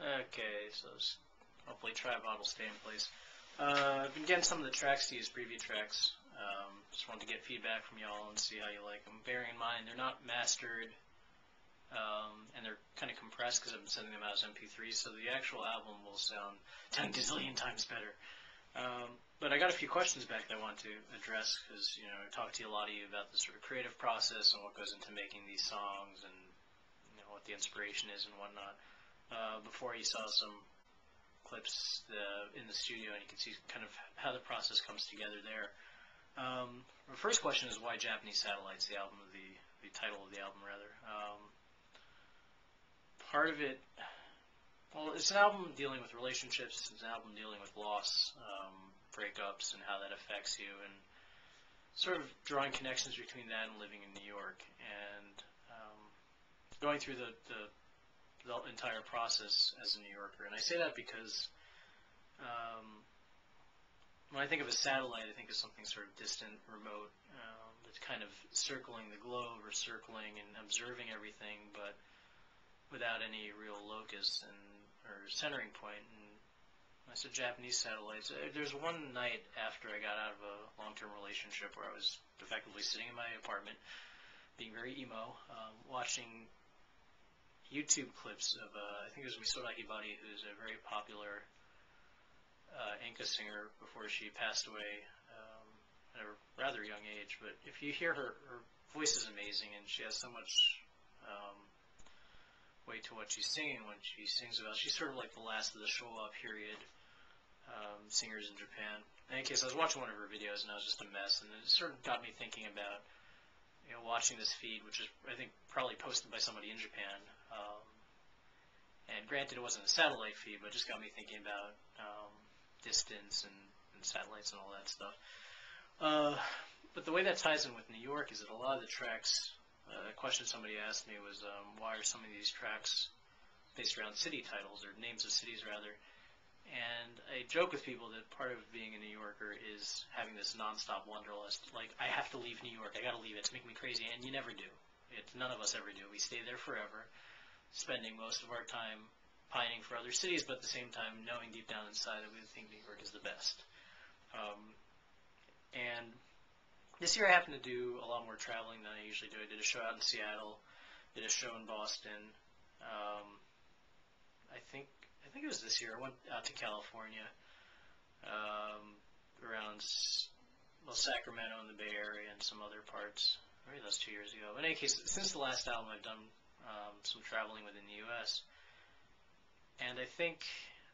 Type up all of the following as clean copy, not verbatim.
Okay, so hopefully tripod will stay in place. I've been getting some of the tracks to use, preview tracks. Just wanted to get feedback from y'all and see how you like them. Bearing in mind they're not mastered, and they're kind of compressed because I've been sending them out as MP3s, so the actual album will sound 10 gazillion times better. But I got a few questions back that I want to address because, I talked to a lot of you about the sort of creative process and what goes into making these songs and, what the inspiration is and whatnot. Before you saw some clips in the studio, and you can see kind of how the process comes together there. The first question is why Japanese Satellites, the title of the album, rather. Part of it, well, it's an album dealing with relationships, it's an album dealing with loss, breakups, and how that affects you, and sort of drawing connections between that and living in New York, and going through the entire process as a New Yorker. And I say that because when I think of a satellite, I think of something sort of distant, remote, that's kind of circling the globe or circling and observing everything, but without any real locus or centering point. And I said Japanese Satellites. There's one night after I got out of a long-term relationship where I was effectively sitting in my apartment, being very emo, watching YouTube clips of, I think it was Misoda Hibari, who's a very popular enka singer before she passed away at a rather young age. But if you hear her voice is amazing, and she has so much weight to what she's singing when she sings about. She's sort of like the last of the Showa period singers in Japan. In any case, I was watching one of her videos, and I was just a mess, and it sort of got me thinking about watching this feed, which is, I think, probably posted by somebody in Japan. And granted, it wasn't a satellite feed, but it just got me thinking about distance and satellites and all that stuff. But the way that ties in with New York is that a lot of the tracks, a question somebody asked me was, why are some of these tracks based around city titles, or names of cities, rather? And I joke with people that part of being a New Yorker is having this nonstop wanderlust. Like, I have to leave New York. I got to leave it. It's making me crazy. And you never do. None of us ever do. We stay there forever, spending most of our time pining for other cities, but at the same time knowing deep down inside that we think New York is the best. And this year I happened to do a lot more traveling than I usually do. I did a show out in Seattle, did a show in Boston. I think it was this year. I went out to California, around Sacramento and the Bay Area and some other parts. Maybe that was 2 years ago. In any case, since the last album, I've done some traveling within the U.S. And I think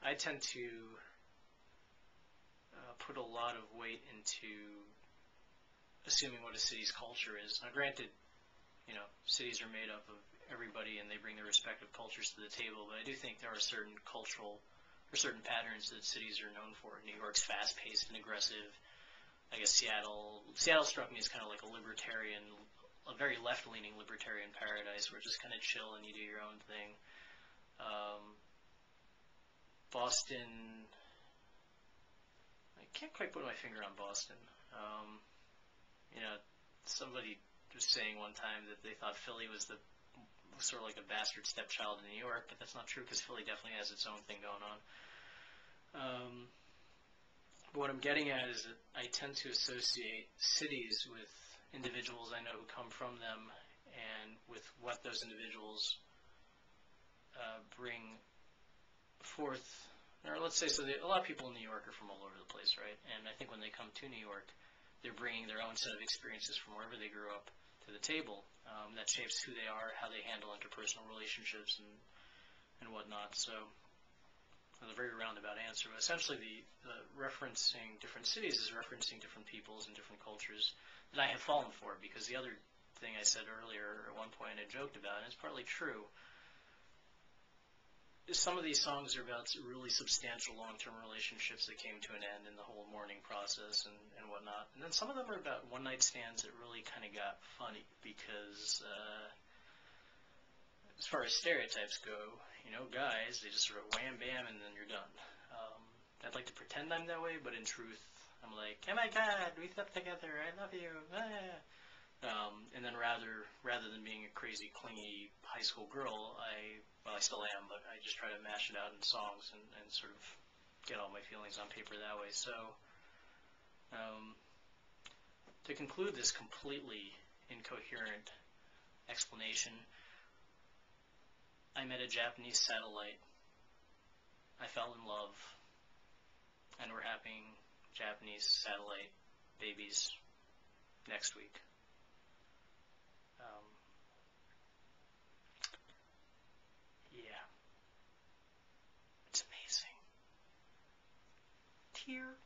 I tend to put a lot of weight into assuming what a city's culture is. Now, granted, cities are made up of everybody and they bring their respective cultures to the table, but I do think there are certain patterns that cities are known for. New York's fast-paced and aggressive. I guess Seattle struck me as kind of like a very left-leaning libertarian paradise where it's just kind of chill and you do your own thing. Boston, I can't quite put my finger on Boston. Somebody was saying one time that they thought Philly was sort of like a bastard stepchild in New York, but that's not true because Philly definitely has its own thing going on. But what I'm getting at is that I tend to associate cities with individuals I know who come from them and with what those individuals bring forth. Or let's say, a lot of people in New York are from all over the place, right? And I think when they come to New York, they're bringing their own set of experiences from wherever they grew up to the table. That shapes who they are, how they handle interpersonal relationships and whatnot. So a very roundabout answer, but essentially the referencing different cities is referencing different peoples and different cultures that I have fallen for, because the other thing I said earlier at one point I joked about, and it's partly true, some of these songs are about really substantial long-term relationships that came to an end in the whole mourning process and whatnot. And then some of them are about one-night stands that really kind of got funny because as far as stereotypes go, guys, they just sort of wham bam and then you're done. I'd like to pretend I'm that way, but in truth, I'm like, oh my God, we slept together, I love you. Ah. And then rather than being a crazy, clingy high school girl, I still am, but I just try to mash it out in songs and sort of get all my feelings on paper that way. So, to conclude this completely incoherent explanation, I met a Japanese satellite. I fell in love, and we're having Japanese satellite babies next week. Yeah, it's amazing. Tear